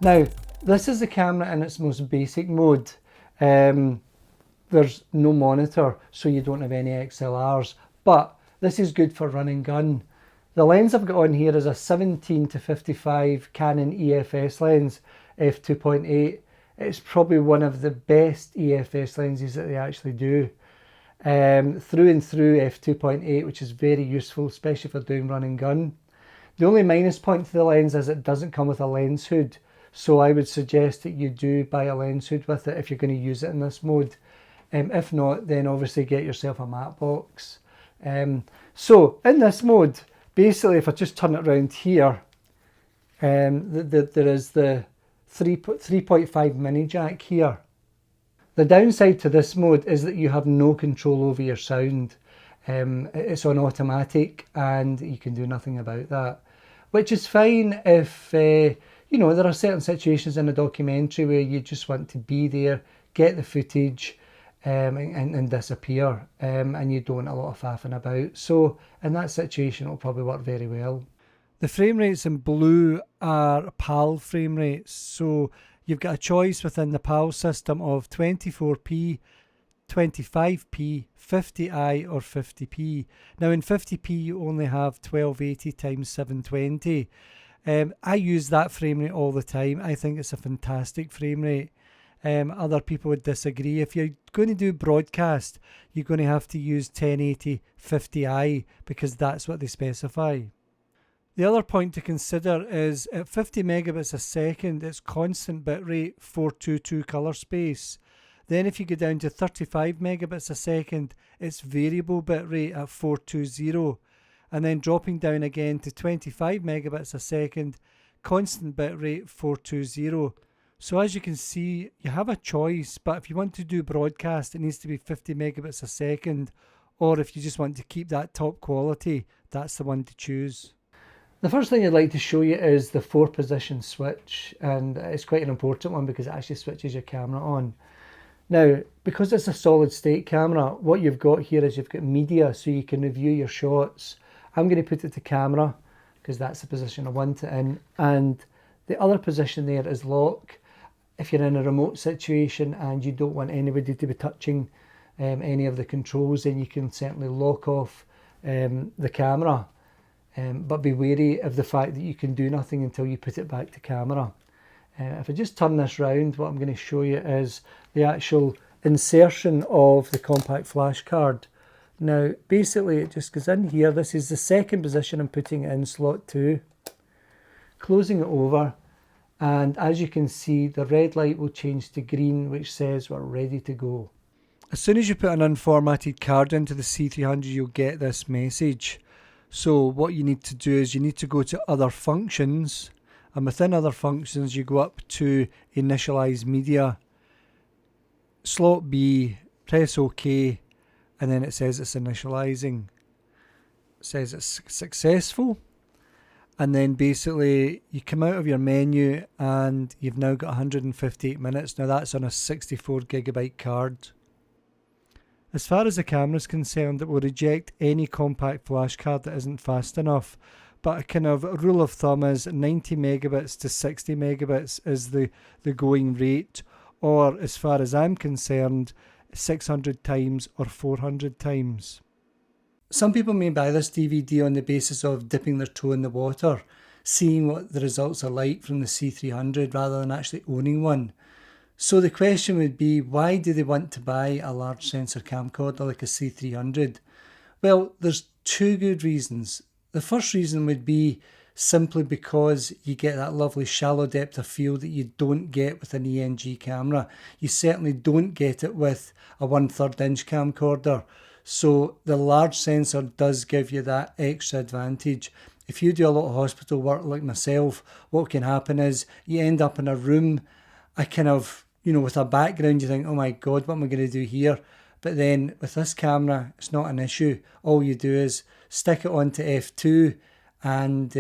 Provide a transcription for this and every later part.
Now, this is the camera in its most basic mode. There's no monitor, so you don't have any XLRs, but this is good for run and gun. The lens I've got on here is a 17-55 Canon EFS lens, f2.8. It's probably one of the best EFS lenses that they actually do. Through and through f2.8, which is very useful, especially for doing run and gun. The only minus point to the lens is it doesn't come with a lens hood, so I would suggest that you do buy a lens hood with it if you're going to use it in this mode. If not, then obviously get yourself a matte box. So in this mode, basically if I just turn it around here, there is the 3.5 mini jack here. The downside to this mode is that you have no control over your sound. It's on automatic and you can do nothing about that, which is fine if, you know, there are certain situations in a documentary where you just want to be there, get the footage, and disappear, and you don't want a lot of faffing about. So in that situation it'll probably work very well. The frame rates in Blu are PAL frame rates, so you've got a choice within the PAL system of 24p, 25p, 50i or 50p. Now in 50p you only have 1280 x 720. I use that frame rate all the time. I think it's a fantastic frame rate. Other people would disagree. If you're going to do broadcast, you're going to have to use 1080 50i because that's what they specify. The other point to consider is at 50 megabits a second, it's constant bitrate 422 color space. Then if you go down to 35 megabits a second, it's variable bitrate at 420. And then dropping down again to 25 megabits a second, constant bitrate 420. So as you can see, you have a choice, but if you want to do broadcast, it needs to be 50 megabits a second, or if you just want to keep that top quality, that's the one to choose. The first thing I'd like to show you is the 4-position switch, and it's quite an important one because it actually switches your camera on. Now, because it's a solid state camera, what you've got here is you've got media, so you can review your shots. I'm going to put it to camera because that's the position I want it in, and the other position there is lock. If you're in a remote situation and you don't want anybody to be touching any of the controls, then you can certainly lock off the camera. But be wary of the fact that you can do nothing until you put it back to camera. If I just turn this round, what I'm going to show you is the actual insertion of the compact flash card. Now basically it just goes in here. This is the second position I'm putting it in slot 2. Closing it over, and as you can see the red light will change to green, which says we're ready to go. As soon as you put an unformatted card into the C300 you'll get this message. So what you need to do is you need to go to other functions, and within other functions you go up to initialize media, slot B, press OK, and then it says it's initializing. It says it's successful, and then basically you come out of your menu and you've now got 158 minutes. Now that's on a 64 gigabyte card. As far as the camera is concerned, it will reject any compact flash card that isn't fast enough, but a kind of rule of thumb is 90 megabits to 60 megabits is the going rate, or as far as I'm concerned, 600 times or 400 times. Some people may buy this DVD on the basis of dipping their toe in the water, seeing what the results are like from the C300 rather than actually owning one. So the question would be, why do they want to buy a large sensor camcorder like a C300? Well, there's two good reasons. The first reason would be simply because you get that lovely shallow depth of field that you don't get with an ENG camera. You certainly don't get it with a 1/3 inch camcorder. So the large sensor does give you that extra advantage. If you do a lot of hospital work like myself, what can happen is you end up in a room, a kind of, you know, with a background, you think, oh my God, what am I going to do here? But then with this camera, it's not an issue. All you do is stick it onto f2 and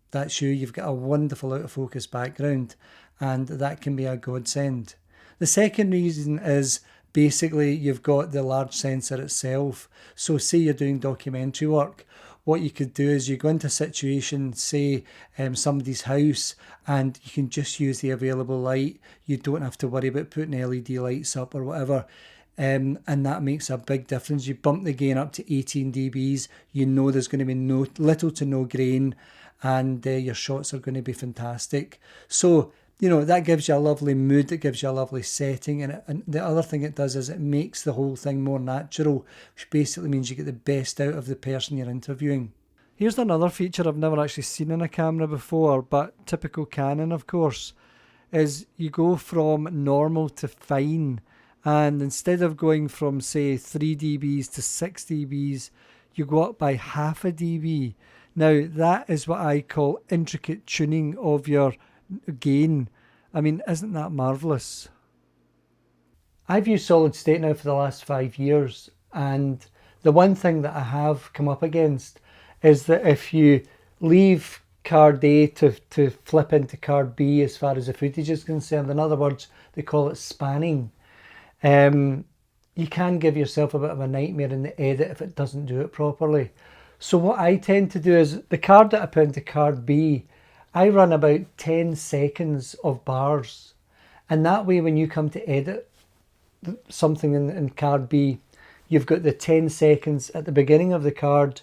that's you. You've got a wonderful out of focus background, and that can be a godsend. The second reason is basically you've got the large sensor itself. So say you're doing documentary work. what you could do is you go into a situation, say somebody's house, and you can just use the available light. You don't have to worry about putting LED lights up or whatever. And that makes a big difference. You bump the gain up to 18 dBs, you know there's going to be little to no grain, and your shots are going to be fantastic. So, you know, that gives you a lovely mood, it gives you a lovely setting, and the other thing it does is it makes the whole thing more natural, which basically means you get the best out of the person you're interviewing. Here's another feature I've never actually seen in a camera before, but typical Canon, of course, is you go from normal to fine, and instead of going from, say, 3 dBs to 6 dBs, you go up by half a dB. Now, that is what I call intricate tuning of your gain. I mean, isn't that marvellous? I've used solid state now for the last 5 years, and the one thing that I have come up against is that if you leave card A to flip into card B as far as the footage is concerned, in other words, they call it spanning, you can give yourself a bit of a nightmare in the edit if it doesn't do it properly. So what I tend to do is, the card that I put into card B, I run about 10 seconds of bars, and that way when you come to edit something in card B, you've got the 10 seconds at the beginning of the card,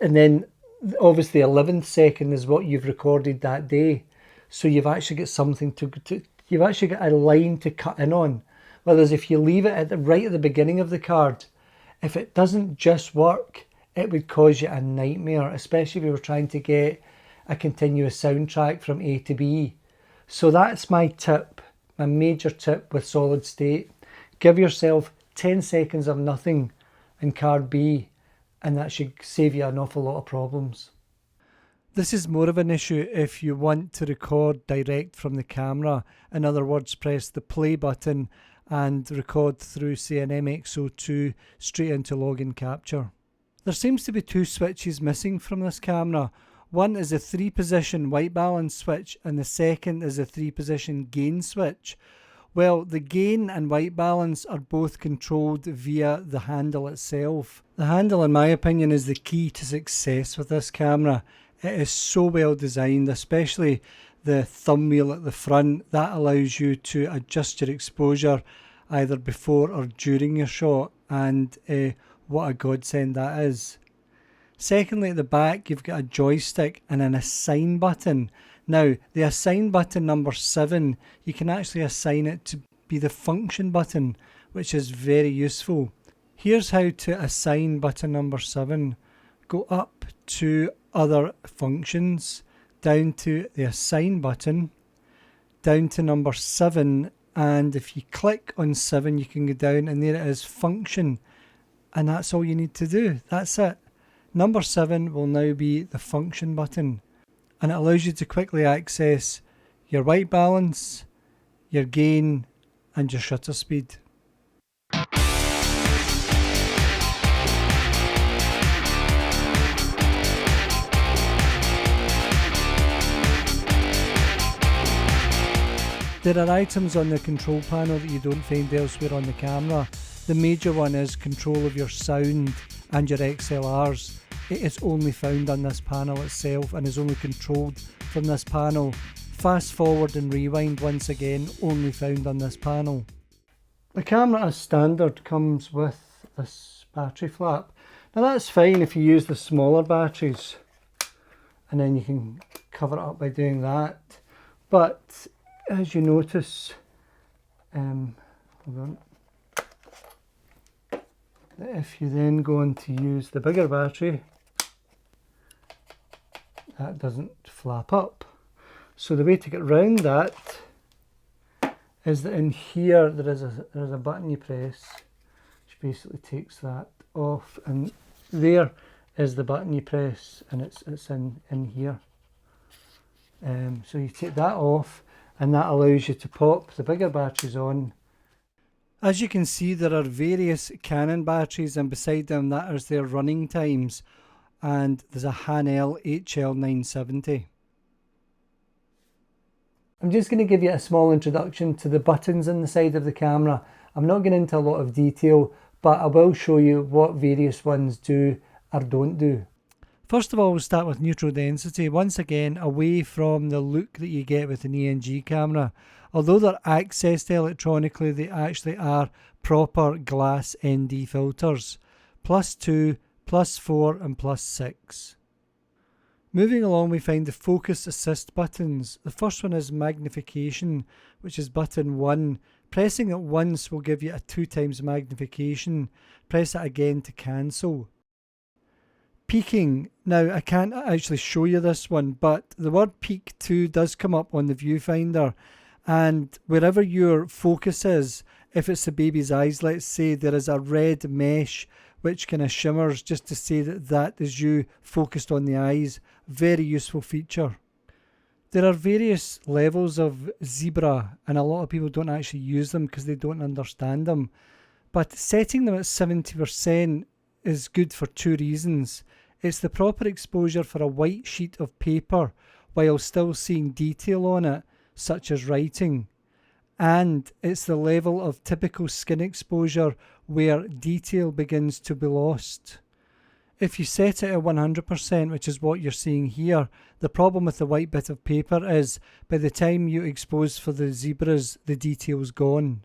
and then obviously 11th second is what you've recorded that day. So you've actually got something you've actually got a line to cut in on. Whereas if you leave it right at the beginning of the card, if it doesn't just work, it would cause you a nightmare, especially if you were trying to get a continuous soundtrack from A to B. So that's my tip, my major tip with solid state. Give yourself 10 seconds of nothing in card B, and that should save you an awful lot of problems. This is more of an issue if you want to record direct from the camera. In other words, press the play button and record through, say, an MXO2 straight into login capture. There seems to be 2 switches missing from this camera. One is a 3-position white balance switch, and the second is a 3-position gain switch. Well, the gain and white balance are both controlled via the handle itself. The handle, in my opinion, is the key to success with this camera. It is so well designed, especially the thumb wheel at the front. That allows you to adjust your exposure either before or during your shot, and what a godsend that is. Secondly, at the back, you've got a joystick and an assign button. Now, the assign button number 7, you can actually assign it to be the function button, which is very useful. Here's how to assign button number 7. Go up to other functions, down to the assign button, down to number 7, and if you click on 7, you can go down, and there it is, function, and that's all you need to do. That's it. Number 7 will now be the function button, and it allows you to quickly access your white balance, your gain, and your shutter speed. There are items on the control panel that you don't find elsewhere on the camera. The major one is control of your sound and your XLRs. It is only found on this panel itself and is only controlled from this panel. Fast forward and rewind, once again, only found on this panel. The camera as standard comes with this battery flap. Now that's fine if you use the smaller batteries, and then you can cover it up by doing that. But as you notice, hold on, if you then go on to use the bigger battery, that doesn't flap up. So the way to get around that is that in here there is a button you press, which basically takes that off, and there is the button you press, and it's in here. So you take that off, and that allows you to pop the bigger batteries on. As you can see, there are various Canon batteries, and beside them that is their running times, and there's a Hanel HL970. I'm just going to give you a small introduction to the buttons on the side of the camera. I'm not going into a lot of detail, but I will show you what various ones do or don't do. First of all, we'll start with neutral density. Once again, away from the look that you get with an ENG camera. Although they're accessed electronically, they actually are proper glass ND filters. +2, +4 and +6. Moving along, we find the focus assist buttons. The first one is magnification, which is button 1. Pressing it once will give you a 2 times magnification. Press it again to cancel. Peaking. Now, I can't actually show you this one, but the word peak 2 does come up on the viewfinder, and wherever your focus is, if it's the baby's eyes, let's say, there is a red mesh which kind of shimmers just to say that that is you focused on the eyes. Very useful feature. There are various levels of zebra, and a lot of people don't actually use them because they don't understand them, but setting them at 70% is good for 2 reasons. It's the proper exposure for a white sheet of paper while still seeing detail on it, such as writing. And it's the level of typical skin exposure where detail begins to be lost. If you set it at 100%, which is what you're seeing here, the problem with the white bit of paper is by the time you expose for the zebras, the detail's gone.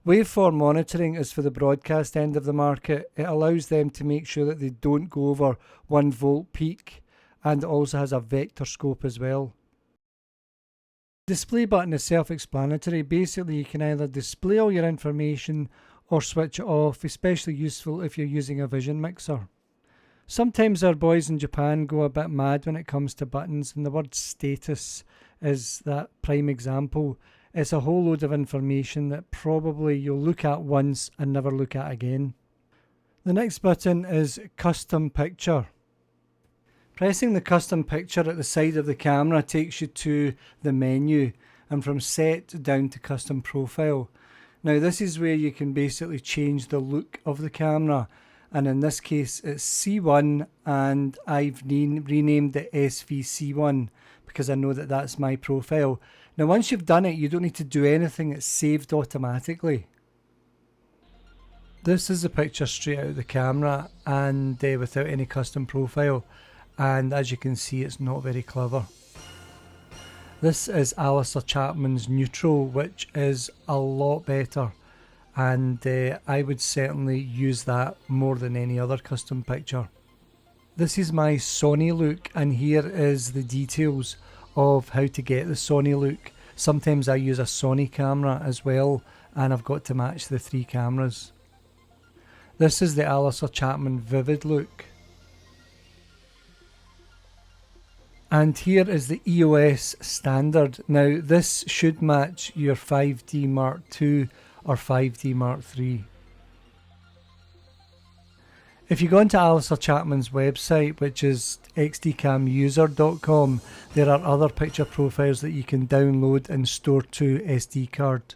Waveform monitoring is for the broadcast end of the market. It allows them to make sure that they don't go over 1 volt peak, and it also has a vector scope as well. Display button is self-explanatory. Basically, you can either display all your information or switch it off, especially useful if you're using a vision mixer. Sometimes our boys in Japan go a bit mad when it comes to buttons, and the word status is that prime example. It's a whole load of information that probably you'll look at once and never look at again. The next button is custom picture. Pressing the custom picture at the side of the camera takes you to the menu, and from set down to custom profile. Now this is where you can basically change the look of the camera, and in this case it's C1, and I've renamed it SVC1 because I know that that's my profile. Now once you've done it, you don't need to do anything, it's saved automatically. This is a picture straight out of the camera and without any custom profile, and as you can see, it's not very clever. This is Alistair Chapman's neutral, which is a lot better, and I would certainly use that more than any other custom picture. This is my Sony look, and here is the details of how to get the Sony look. Sometimes I use a Sony camera as well, and I've got to match the 3 cameras. This is the Alistair Chapman Vivid look. And here is the EOS standard. Now this should match your 5D Mark II or 5D Mark III. If you go into Alistair Chapman's website, which is xdcamuser.com, there are other picture profiles that you can download and store to SD card.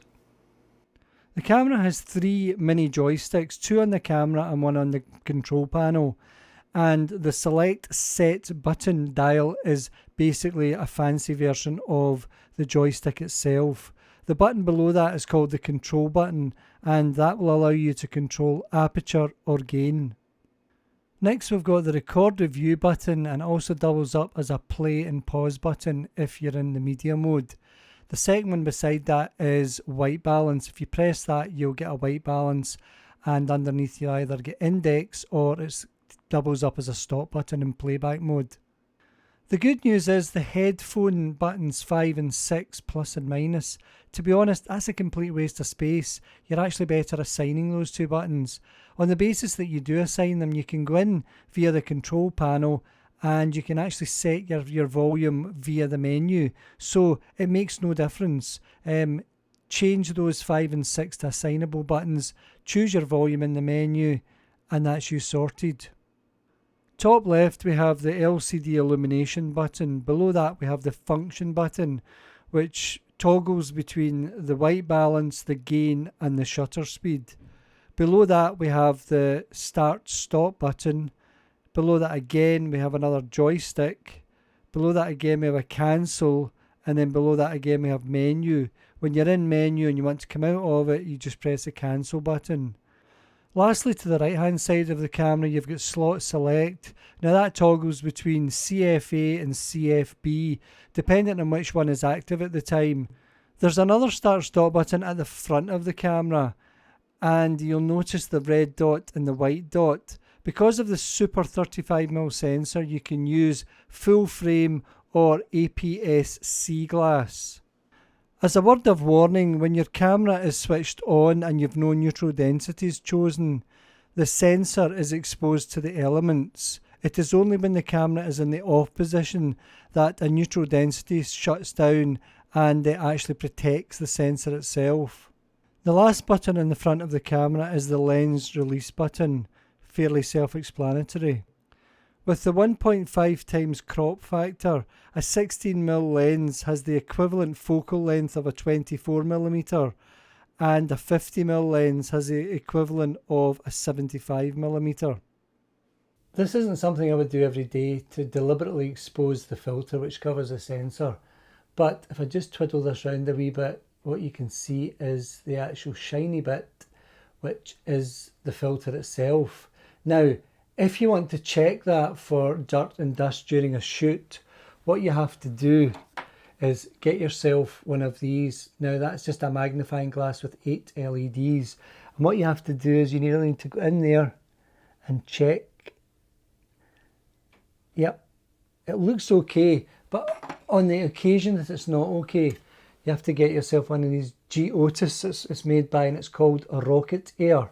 The camera has 3 mini joysticks, 2 on the camera and 1 on the control panel. And the select set button dial is basically a fancy version of the joystick itself. The button below that is called the control button, and that will allow you to control aperture or gain. Next we've got the record review button, and also doubles up as a play and pause button if you're in the media mode. The second one beside that is white balance. If you press that, you'll get a white balance, and underneath you either get index or it doubles up as a stop button in playback mode. The good news is the headphone buttons 5 and 6, plus and minus. To be honest, that's a complete waste of space. You're actually better assigning those 2 buttons. On the basis that you do assign them, you can go in via the control panel and you can actually set your volume via the menu. So it makes no difference. Change those 5 and 6 to assignable buttons, choose your volume in the menu, and that's you sorted. Top left we have the LCD illumination button. Below that we have the function button, which toggles between the white balance, the gain and the shutter speed. Below that we have the start stop button. Below that again we have another joystick. Below that again we have a cancel, and then below that again we have menu. When you're in menu and you want to come out of it, you just press the cancel button. Lastly, to the right hand side of the camera, you've got slot select. Now that toggles between CFA and CFB, depending on which one is active at the time. There's another start stop button at the front of the camera, and you'll notice the red dot and the white dot. Because of the super 35mm sensor, you can use full frame or APS-C glass. As a word of warning, when your camera is switched on and you've no neutral densities chosen, the sensor is exposed to the elements. It is only when the camera is in the off position that a neutral density shuts down and it actually protects the sensor itself. The last button in the front of the camera is the lens release button, fairly self-explanatory. With the 1.5 times crop factor, a 16mm lens has the equivalent focal length of a 24mm, and a 50mm lens has the equivalent of a 75mm. This isn't something I would do every day to deliberately expose the filter which covers the sensor, but if I just twiddle this round a wee bit, what you can see is the actual shiny bit, which is the filter itself. Now, if you want to check that for dirt and dust during a shoot, what you have to do is get yourself one of these. Now that's just a magnifying glass with 8 LEDs. And what you have to do is you need to go in there and check. Yep, it looks okay, but on the occasion that it's not okay, you have to get yourself one of these G Otis. It's made by, and it's called a Rocket Air.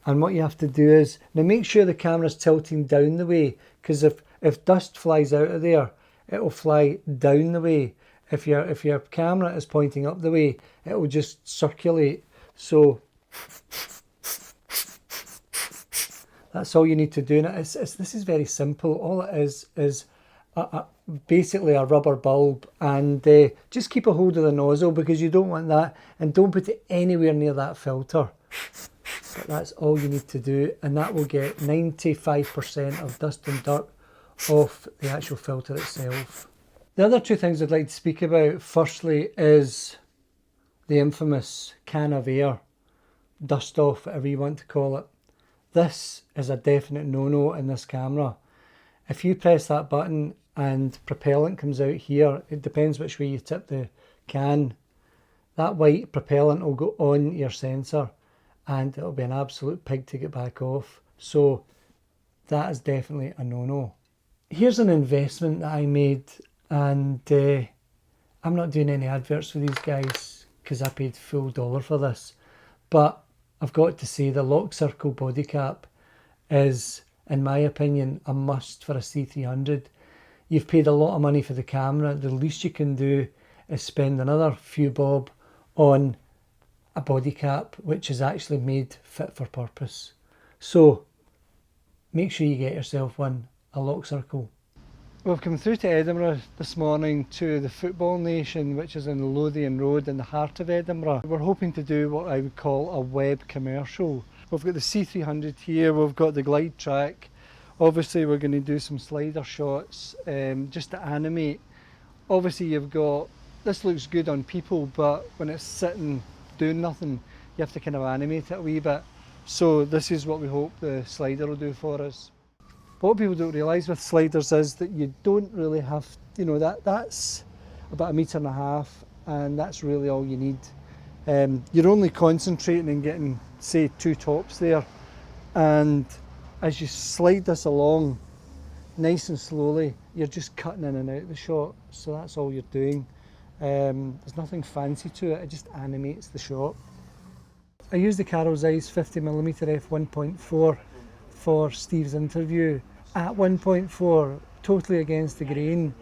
And what you have to do is, now make sure the camera's tilting down the way, because if dust flies out of there, it will fly down the way. If your camera is pointing up the way, it will just circulate. So that's all you need to do. Now, this is very simple. All it is basically a rubber bulb, and just keep a hold of the nozzle because you don't want that, and don't put it anywhere near that filter. But that's all you need to do, and that will get 95% of dust and dirt off the actual filter itself. The other two things I'd like to speak about, firstly, is the infamous can of air, dust off, whatever you want to call it. This is a definite no-no in this camera. If you press that button and propellant comes out here, it depends which way you tip the can, that white propellant will go on your sensor, and it'll be an absolute pig to get back off. So that is definitely a no-no. Here's an investment that I made, and I'm not doing any adverts for these guys because I paid full dollar for this, but I've got to say the lock circle body cap is, in my opinion, a must for a C300. You've paid a lot of money for the camera. The least you can do is spend another few bob on a body cap which is actually made fit for purpose. So make sure you get yourself one, a lock circle. We've come through to Edinburgh this morning to the Football Nation, which is in Lothian Road in the heart of Edinburgh. We're hoping to do what I would call a web commercial. We've got the C300 here, we've got the glide track. Obviously we're going to do some slider shots just to animate. Obviously you've got, this looks good on people, but when it's sitting doing nothing, you have to kind of animate it a wee bit. So this is what we hope the slider will do for us. What people don't realise with sliders is that you don't really have, that's about 1.5 meters, and that's really all you need. You're only concentrating on getting, say, 2 tops there, and as you slide this along nice and slowly, you're just cutting in and out of the shot. So that's all you're doing. There's nothing fancy to it, it just animates the shot. I used the Carol Zeiss 50mm f1.4 for Steve's interview at 1.4, totally against the grain.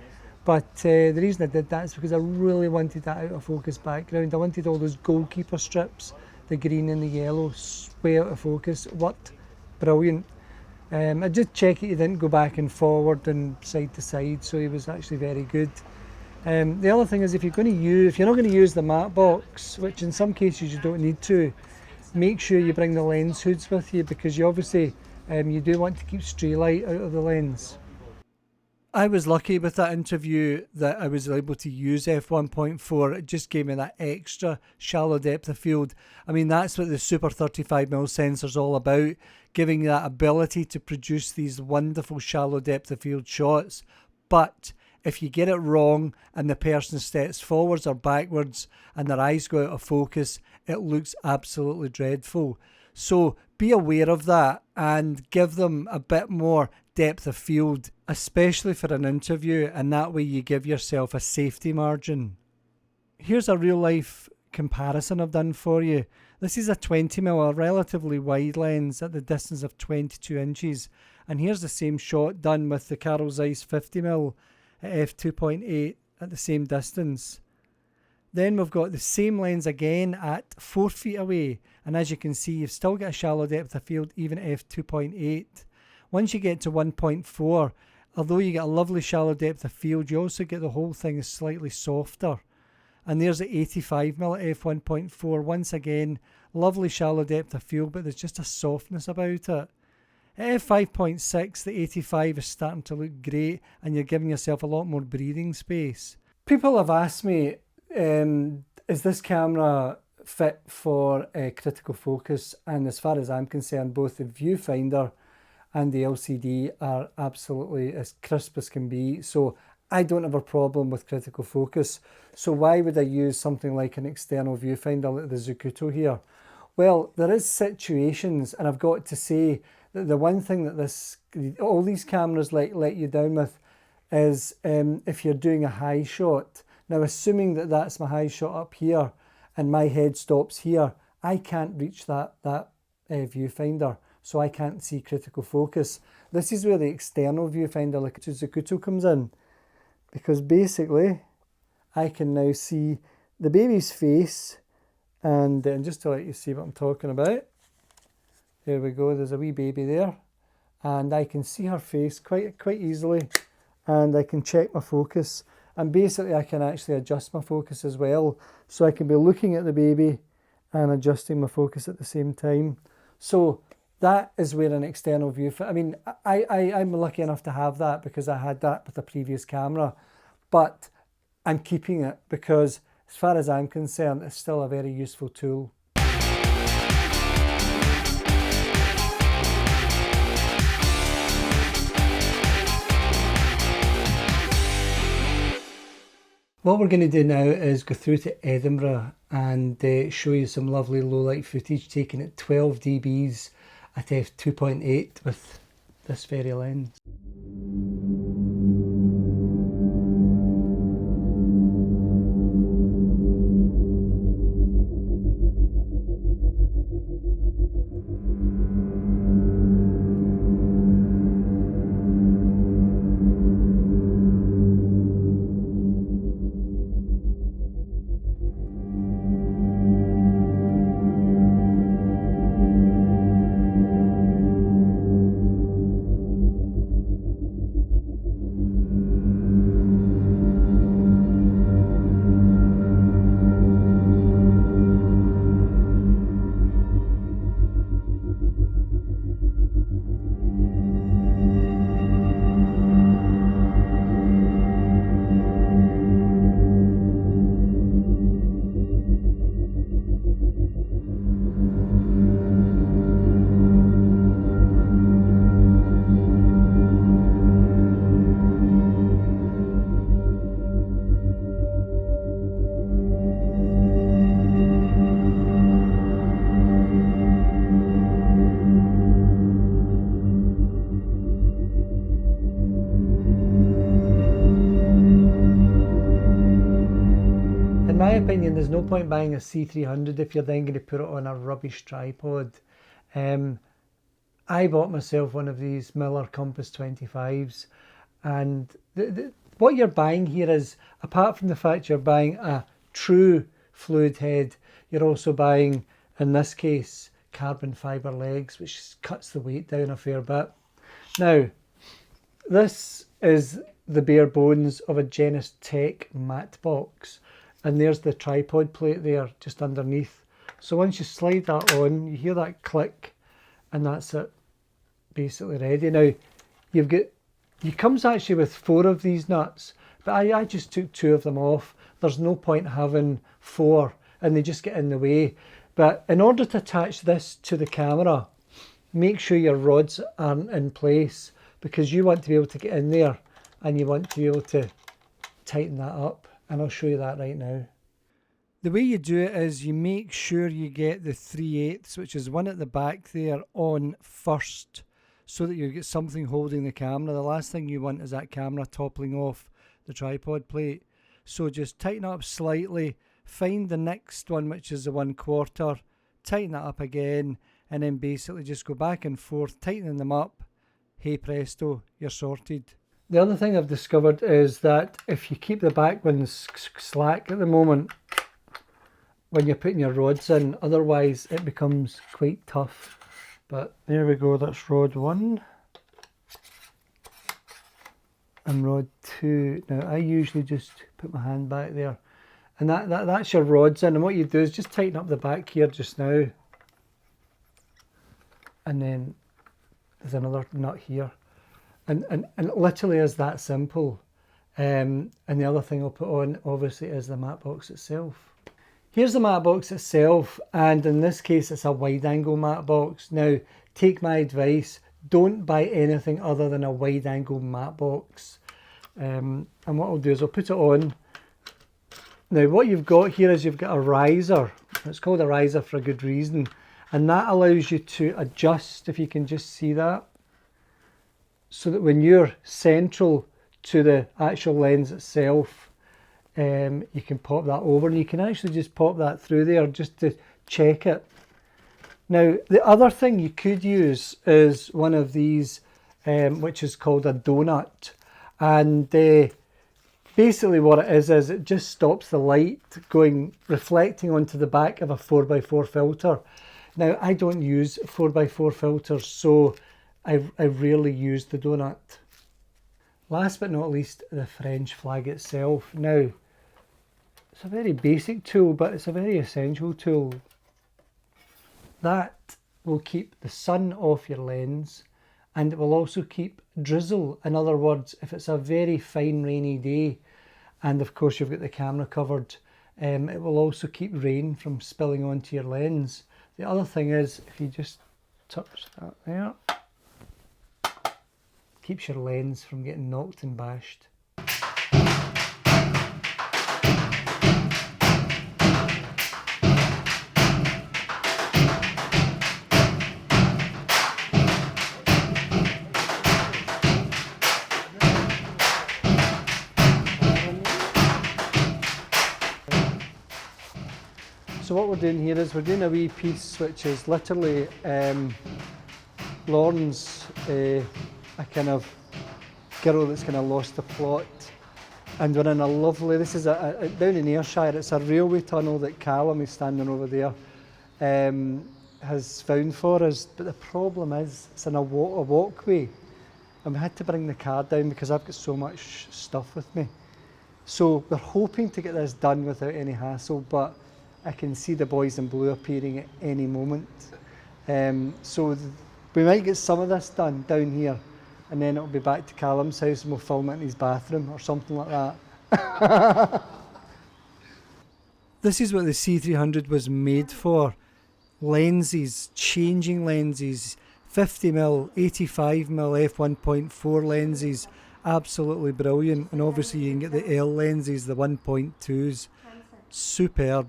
But the reason I did that is because I really wanted that out of focus background. I wanted all those goalkeeper strips, the green and the yellow, way out of focus. It worked brilliant. I did check it, he didn't go back and forward and side to side, so he was actually very good. The other thing is, if you're not going to use the matte box, which in some cases you don't need to, make sure you bring the lens hoods with you, because you obviously you do want to keep stray light out of the lens. I was lucky with that interview that I was able to use f1.4. It just gave me that extra shallow depth of field. I mean, that's what the Super 35mm sensor is all about, giving you that ability to produce these wonderful shallow depth of field shots. But if you get it wrong and the person steps forwards or backwards and their eyes go out of focus, it looks absolutely dreadful. So be aware of that and give them a bit more depth of field, especially for an interview, and that way you give yourself a safety margin. Here's a real life comparison I've done for you. This is a 20mm, a relatively wide lens at the distance of 22 inches, and here's the same shot done with the Carl Zeiss 50mm at f2.8 at the same distance. Then we've got the same lens again at 4 feet away, and as you can see, you've still got a shallow depth of field even at f2.8. Once you get to 1.4, although you get a lovely shallow depth of field, you also get the whole thing is slightly softer. And there's the 85mm at f1.4. Once again, lovely shallow depth of field, but there's just a softness about it. At f5.6, the 85 is starting to look great, and you're giving yourself a lot more breathing space. People have asked me, is this camera fit for critical focus? And as far as I'm concerned, both the Viewfinder and the LCD are absolutely as crisp as can be. So I don't have a problem with critical focus. So why would I use something like an external viewfinder like the Zacuto here? Well, there is situations, and I've got to say that the one thing that all these cameras let you down with is if you're doing a high shot. Now, assuming that that's my high shot up here and my head stops here, I can't reach that viewfinder. So I can't see critical focus. This is where the external viewfinder like Zacuto comes in, because basically I can now see the baby's face, and just to let you see what I'm talking about, there we go, there's a wee baby there, and I can see her face quite easily, and I can check my focus, and basically I can actually adjust my focus as well, so I can be looking at the baby and adjusting my focus at the same time. So that is where an external viewfinder, I mean, I'm lucky enough to have that because I had that with a previous camera, but I'm keeping it because as far as I'm concerned, it's still a very useful tool. What we're going to do now is go through to Edinburgh and show you some lovely low light footage taken at 12 dBs at f2.8 with this very lens. In my opinion, there's no point buying a C300 if you're then going to put it on a rubbish tripod. I bought myself one of these Miller Compass 25s, and what you're buying here is, apart from the fact you're buying a true fluid head, you're also buying, in this case, carbon fibre legs, which cuts the weight down a fair bit. Now, this is the bare bones of a Genesis Tech matte box. And there's the tripod plate there, just underneath. So once you slide that on, you hear that click, and that's it, basically ready. Now, you've got It comes actually with 4 of these nuts, but I just took 2 of them off. There's no point having 4 and they just get in the way. But in order to attach this to the camera, make sure your rods aren't in place, because you want to be able to get in there and you want to be able to tighten that up. And I'll show you that right now. The way you do it is you make sure you get the 3/8, which is one at the back there, on first, so that you get something holding the camera. The last thing you want is that camera toppling off the tripod plate. So just tighten up slightly, find the next one, which is the 1/4, tighten that up again, and then basically just go back and forth, tightening them up. Hey presto, you're sorted. The other thing I've discovered is that if you keep the back ones slack at the moment, when you're putting your rods in, otherwise it becomes quite tough. But there we go, that's rod 1 and rod 2. Now I usually just put my hand back there, and that's your rods in, and what you do is just tighten up the back here just now, and then there's another nut here, and it literally is that simple. And the other thing I'll put on obviously is the mat box itself. Here's the mat box itself, and in this case it's a wide angle mat box. Now take my advice, don't buy anything other than a wide angle mat box. And what I'll do is I'll put it on. Now what you've got here is you've got a riser. It's called a riser for a good reason, and that allows you to adjust, if you can just see that, so that when you're central to the actual lens itself, you can pop that over, and you can actually just pop that through there just to check it. Now the other thing you could use is one of these, which is called a donut, and basically what it is it just stops the light reflecting onto the back of a 4x4 filter. Now I don't use 4x4 filters, so I rarely use the donut. Last but not least, the French flag itself. Now it's a very basic tool, but it's a very essential tool. That will keep the sun off your lens, and it will also keep drizzle. In other words, if it's a very fine rainy day, and of course you've got the camera covered, it will also keep rain from spilling onto your lens. The other thing is, if you just touch that there, keeps your lens from getting knocked and bashed. So what we're doing here is we're doing a wee piece which is literally Lauren's a kind of girl that's kind of lost the plot, and we're in a lovely, this is down in Ayrshire, it's a railway tunnel that Callum is standing over there has found for us, but the problem is it's in a walkway, and we had to bring the car down because I've got so much stuff with me. So we're hoping to get this done without any hassle, but I can see the boys in blue appearing at any moment. So we might get some of this done down here, and then it'll be back to Callum's house and we'll film it in his bathroom or something like that. This is what the C300 was made for. Lenses, changing lenses, 50mm, 85mm f1.4 lenses, absolutely brilliant. And obviously you can get the L lenses, the 1.2s, superb.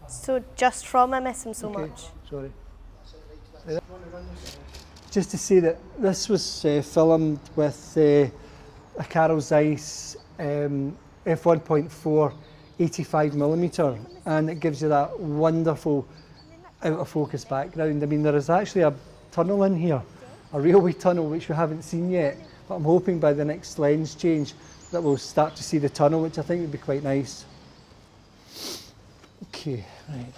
So just from I miss him so much. Sorry. Just to say that this was filmed with a Carl Zeiss f1.4 85mm, and it gives you that wonderful out of focus background. I mean, there is actually a tunnel in here, a railway tunnel which we haven't seen yet, but I'm hoping by the next lens change that we'll start to see the tunnel, which I think would be quite nice. Okay, right.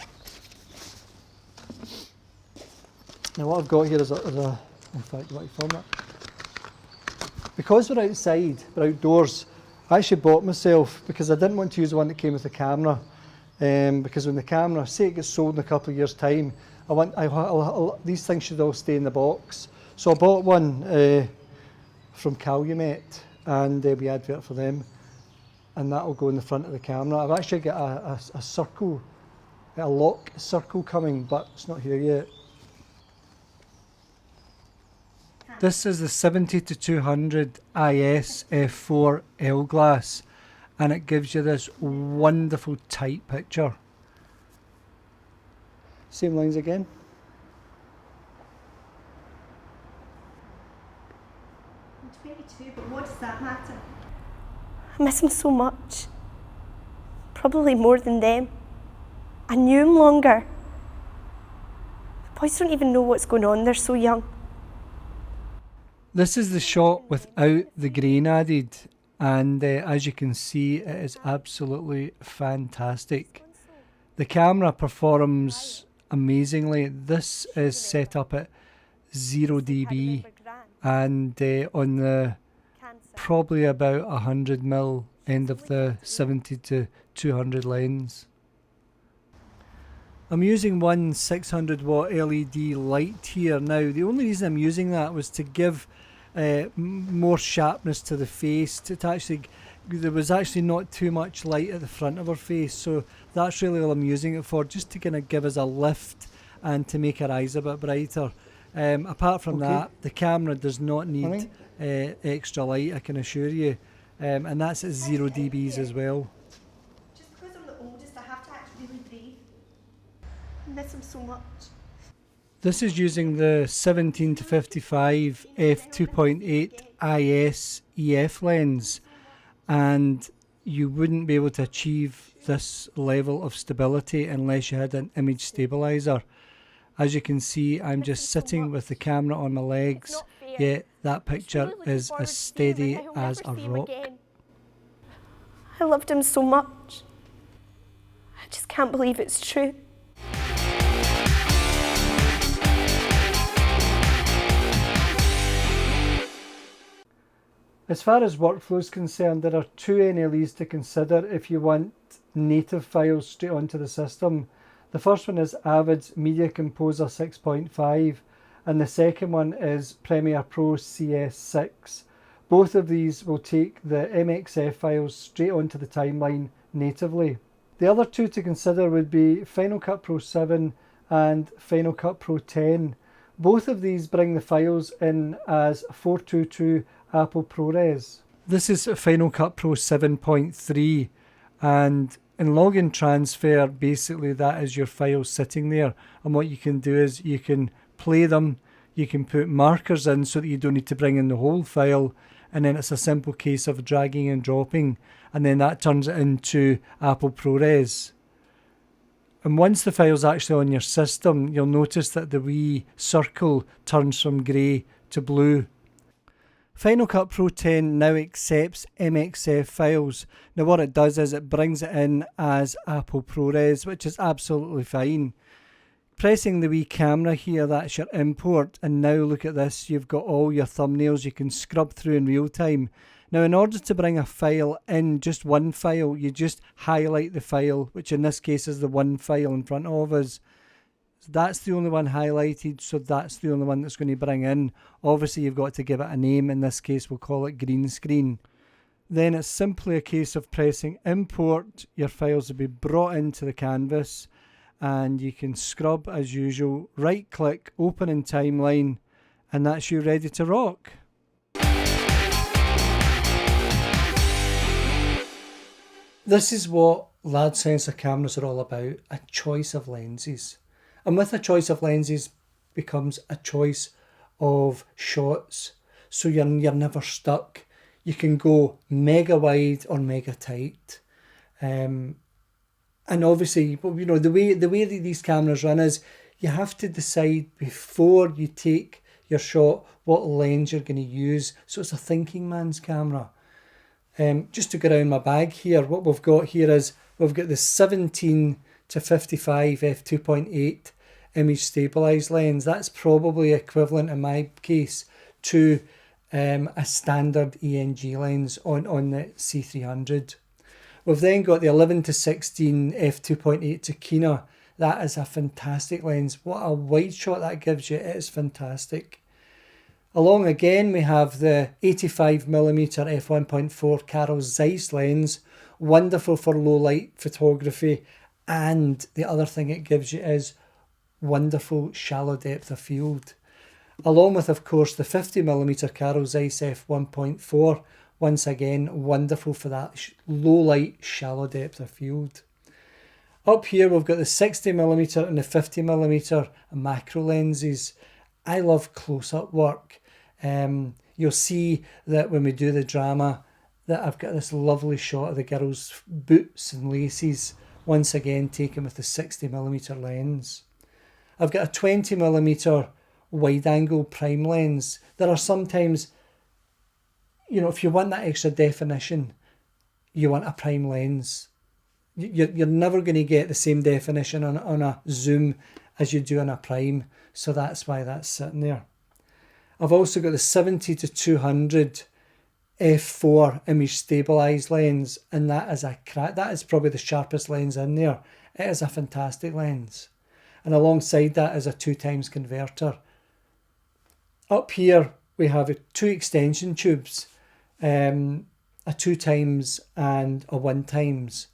Now what I've got here is in fact, you want to film it? Because we're outside, we're outdoors, I actually bought myself, because I didn't want to use the one that came with the camera, because when the camera, say it gets sold in a couple of years' time, these things should all stay in the box. So I bought one from Calumet, and we advert for them, and that'll go in the front of the camera. I've actually got a circle, a lock circle coming, but it's not here yet. This is the 70-200 IS f4 L glass, and it gives you this wonderful tight picture. Same lines again. I'm 22, but what does that matter? I miss him so much. Probably more than them. I knew him longer. The boys don't even know what's going on, they're so young. This is the shot without the grain added, and as you can see, it is absolutely fantastic. The camera performs amazingly. This is set up at 0 dB and on the probably about 100mm end of the 70-200 lens. I'm using one 600 watt LED light here. Now the only reason I'm using that was to give more sharpness to the face. There was actually not too much light at the front of her face, so that's really all I'm using it for, just to kind of give us a lift and to make her eyes a bit brighter. Apart from that, the camera does not need extra light, I can assure you, and that's at 0 dBs as well. Just because I'm the oldest, I have to act really brave. I miss him so much. This is using the 17-55 f2.8 IS EF lens, and you wouldn't be able to achieve this level of stability unless you had an image stabilizer. As you can see, I'm just sitting with the camera on my legs, yet that picture is as steady as a rock. I loved him so much. I just can't believe it's true. As far as workflow is concerned, there are two NLEs to consider if you want native files straight onto the system. The first one is Avid's Media Composer 6.5 and the second one is Premiere Pro CS6. Both of these will take the MXF files straight onto the timeline natively. The other two to consider would be Final Cut Pro 7 and Final Cut Pro 10. Both of these bring the files in as 422 Apple ProRes. This is Final Cut Pro 7.3, and in login transfer, basically that is your file sitting there, and what you can do is you can play them, you can put markers in so that you don't need to bring in the whole file, and then it's a simple case of dragging and dropping, and then that turns it into Apple ProRes. And once the file's actually on your system, you'll notice that the wee circle turns from grey to blue. Final Cut Pro 10 now accepts MXF files. Now what it does is it brings it in as Apple ProRes, which is absolutely fine. Pressing the wee camera here, that's your import, and now look at this, you've got all your thumbnails you can scrub through in real time. Now in order to bring a file in, just one file, you just highlight the file, which in this case is the one file in front of us. That's the only one highlighted, so that's the only one that's going to bring in. Obviously you've got to give it a name, in this case we'll call it green screen. Then it's simply a case of pressing import, your files will be brought into the canvas and you can scrub as usual, right click, open in timeline, and that's you ready to rock. This is what large sensor cameras are all about, a choice of lenses. And with a choice of lenses becomes a choice of shots. So you're never stuck. You can go mega wide or mega tight. And obviously, you know, the way that these cameras run is you have to decide before you take your shot what lens you're going to use. So it's a thinking man's camera. Just to go around my bag here, what we've got here is we've got the 17-55 f2.8 image stabilized lens. That's probably equivalent in my case to a standard ENG lens on the C300. We've then got the 11-16 f2.8 Tokina. That is a fantastic lens. What a wide shot that gives you, it is fantastic. Along again we have the 85mm f1.4 Carl Zeiss lens, wonderful for low light photography, and the other thing it gives you is wonderful shallow depth of field. Along with, of course, the 50mm Carl Zeiss f1.4, once again wonderful for that low light shallow depth of field. Up here we've got the 60mm and the 50mm macro lenses. I love close-up work. You'll see that when we do the drama that I've got this lovely shot of the girl's boots and laces, once again taken with the 60mm lens. I've got a 20mm wide-angle prime lens. There are sometimes, you know, if you want that extra definition, you want a prime lens. You're never going to get the same definition on a zoom as you do on a prime, so that's why that's sitting there. I've also got the 70-200 f4 image stabilized lens, and that is probably the sharpest lens in there. It is a fantastic lens, and alongside that is a 2x converter. Up here we have 2 extension tubes, a 2x and a 1x,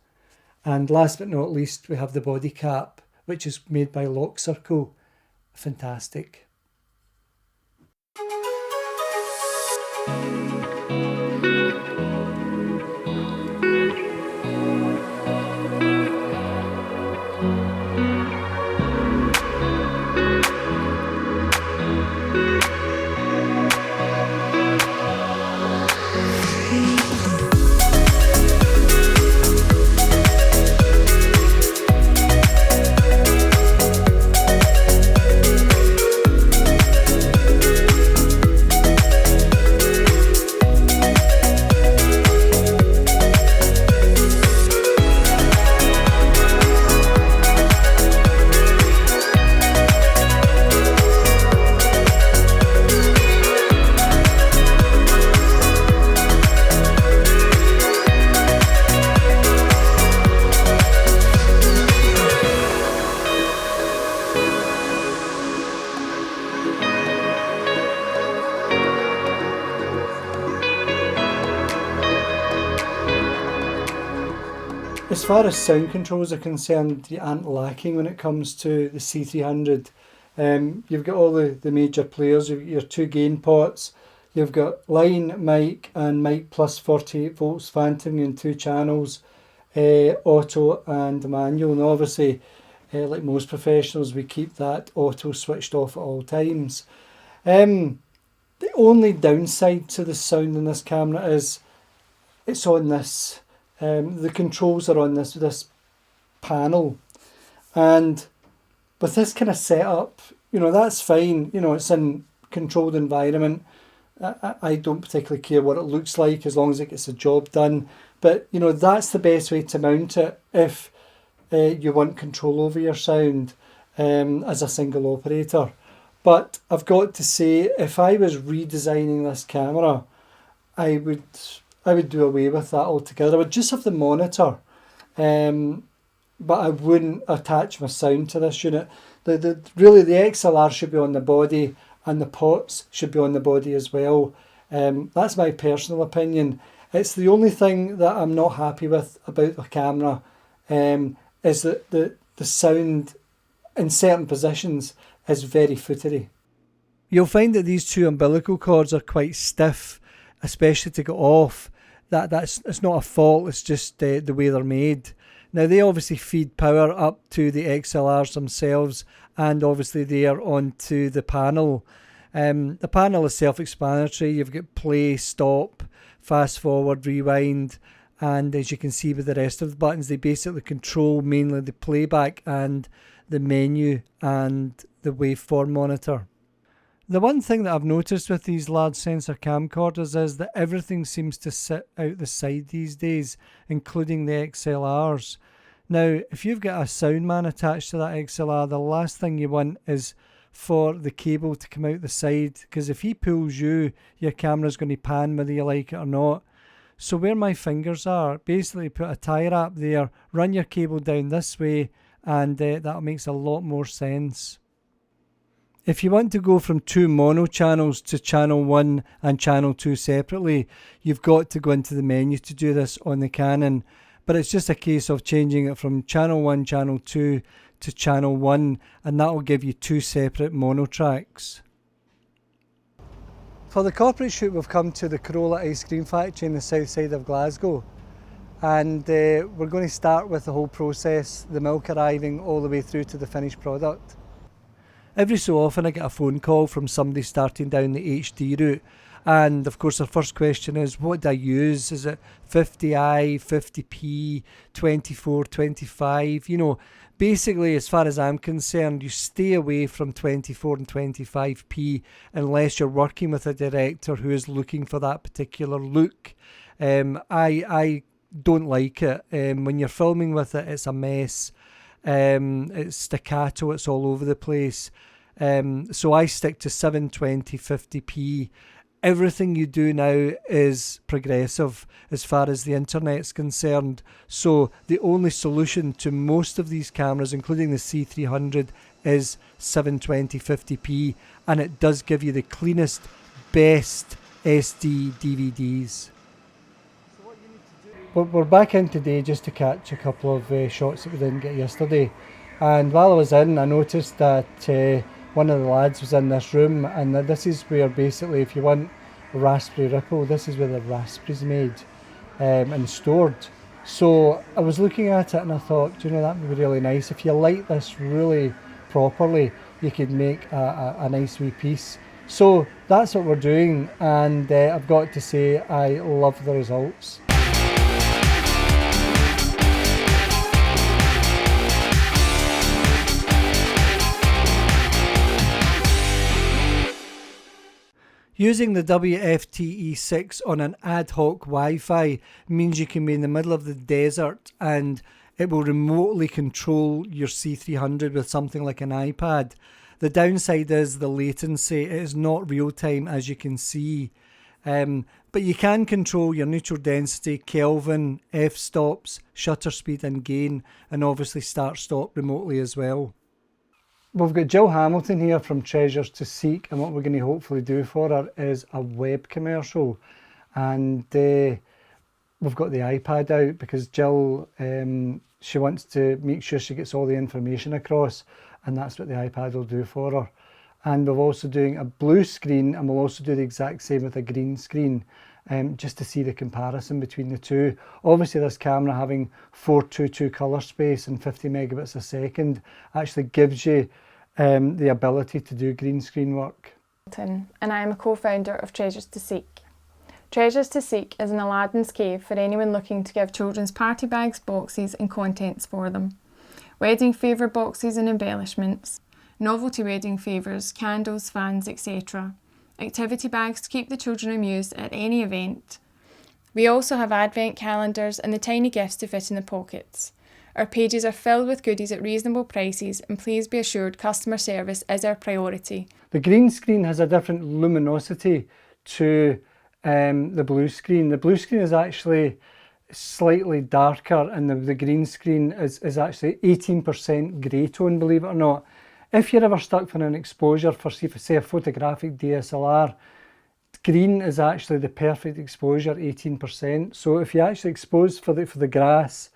and last but not least we have the body cap, which is made by Lock Circle. Fantastic. As far as sound controls are concerned, you aren't lacking when it comes to the C300. You've got all the major players. You've got your 2 gain pots, you've got line mic and mic plus 48 volts phantom in 2 channels, auto and manual, and obviously like most professionals we keep that auto switched off at all times. The only downside to the sound in this camera is it's on this. The controls are on this panel, and with this kind of setup, you know, that's fine. You know, it's in controlled environment. I don't particularly care what it looks like as long as it gets the job done. But you know, that's the best way to mount it if you want control over your sound as a single operator. But I've got to say, if I was redesigning this camera, I would do away with that altogether. I would just have the monitor, but I wouldn't attach my sound to this unit. Really the XLR should be on the body, and the pots should be on the body as well. That's my personal opinion. It's the only thing that I'm not happy with about the camera, is that the sound in certain positions is very footery. You'll find that these 2 umbilical cords are quite stiff, especially to get off. It's not a fault, it's just the way they're made. Now they obviously feed power up to the XLRs themselves, and obviously they are onto the panel. The panel is self-explanatory. You've got play, stop, fast forward, rewind, and as you can see with the rest of the buttons, they basically control mainly the playback and the menu and the waveform monitor. The one thing that I've noticed with these large sensor camcorders is that everything seems to sit out the side these days, including the XLRs. Now, if you've got a soundman attached to that XLR, the last thing you want is for the cable to come out the side, because if he pulls you, your camera's going to pan whether you like it or not. So where my fingers are, basically put a tie wrap there, run your cable down this way, and that makes a lot more sense. If you want to go from 2 mono channels to channel 1 and channel 2 separately, you've got to go into the menu to do this on the Canon, but it's just a case of changing it from channel 1, channel 2 to channel 1, and that will give you 2 separate mono tracks. For the corporate shoot, we've come to the Corolla ice cream factory in the south side of Glasgow, and we're going to start with the whole process, the milk arriving all the way through to the finished product. Every so often I get a phone call from somebody starting down the HD route, and of course their first question is, what do I use? Is it 50i, 50p, 24, 25? You know, basically as far as I'm concerned, you stay away from 24 and 25p unless you're working with a director who is looking for that particular look. I don't like it. When you're filming with it, it's a mess. It's staccato, it's all over the place. So I stick to 720, 50p. Everything you do now is progressive as far as the internet's concerned. So the only solution to most of these cameras, including the C300, is 720, 50p, and it does give you the cleanest, best SD DVDs. We're back in today just to catch a couple of shots that we didn't get yesterday, and while I was in, I noticed that one of the lads was in this room, and this is where basically if you want raspberry ripple, this is where the raspberry's made and stored. So I was looking at it and I thought, you know, that would be really nice. If you light this really properly, you could make a nice wee piece. So that's what we're doing, and I've got to say I love the results. Using the WFTE6 on an ad hoc Wi-Fi means you can be in the middle of the desert and it will remotely control your C300 with something like an iPad. The downside is the latency. It is not real time, as you can see. But you can control your neutral density, Kelvin, f-stops, shutter speed and gain, and obviously start-stop remotely as well. We've got Jill Hamilton here from Treasures to Seek, and what we're going to hopefully do for her is a web commercial. And we've got the iPad out because Jill, she wants to make sure she gets all the information across, and that's what the iPad will do for her. And we're also doing a blue screen, and we'll also do the exact same with a green screen, just to see the comparison between the two. Obviously this camera having 422 colour space and 50 megabits a second actually gives you the ability to do green screen work. And I am a co-founder of Treasures to Seek. Treasures to Seek is an Aladdin's cave for anyone looking to give children's party bags, boxes and contents for them. Wedding favour boxes and embellishments, novelty wedding favours, candles, fans, etc. Activity bags to keep the children amused at any event. We also have advent calendars and the tiny gifts to fit in the pockets. Our pages are filled with goodies at reasonable prices, and please be assured customer service is our priority. The green screen has a different luminosity to the blue screen. The blue screen is actually slightly darker, and the green screen is actually 18% grey tone, believe it or not. If you're ever stuck for an exposure for, say, a photographic DSLR, green is actually the perfect exposure, 18%. So if you actually expose for the grass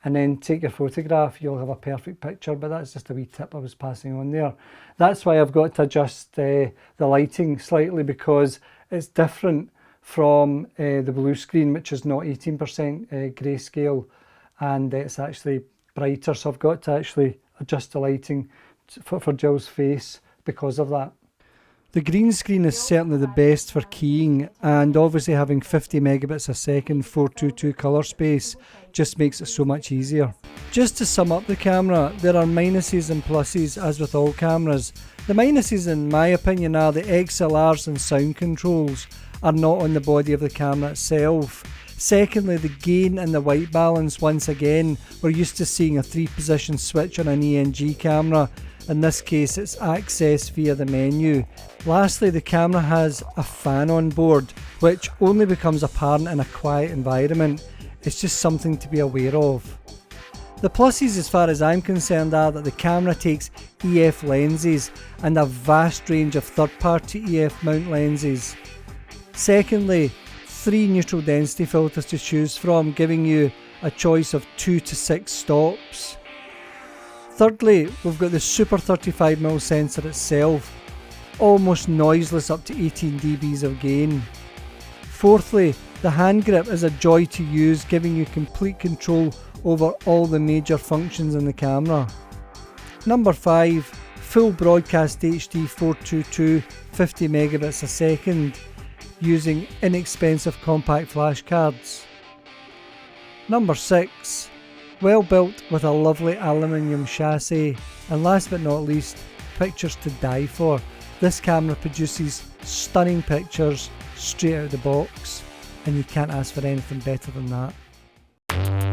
and then take your photograph, you'll have a perfect picture. But that's just a wee tip I was passing on there. That's why I've got to adjust the lighting slightly, because it's different from the blue screen, which is not 18% grayscale, and it's actually brighter. So I've got to actually adjust the lighting for Jill's face because of that. The green screen is certainly the best for keying, and obviously having 50 megabits a second 422 colour space just makes it so much easier. Just to sum up the camera, there are minuses and pluses as with all cameras. The minuses in my opinion are the XLRs and sound controls are not on the body of the camera itself. Secondly, the gain and the white balance. Once again, we're used to seeing a 3-position switch on an ENG camera. In this case, it's accessed via the menu. Lastly, the camera has a fan on board, which only becomes apparent in a quiet environment. It's just something to be aware of. The pluses as far as I'm concerned are that the camera takes EF lenses and a vast range of third-party EF mount lenses. Secondly, 3 neutral density filters to choose from, giving you a choice of 2 to 6 stops. Thirdly, we've got the Super 35mm sensor itself, almost noiseless up to 18 dBs of gain. Fourthly, the hand grip is a joy to use, giving you complete control over all the major functions in the camera. Number 5, full broadcast HD 422 50 megabits a second using inexpensive compact flash cards. Number 6, well built with a lovely aluminium chassis, and last but not least, pictures to die for. This camera produces stunning pictures straight out of the box, and you can't ask for anything better than that.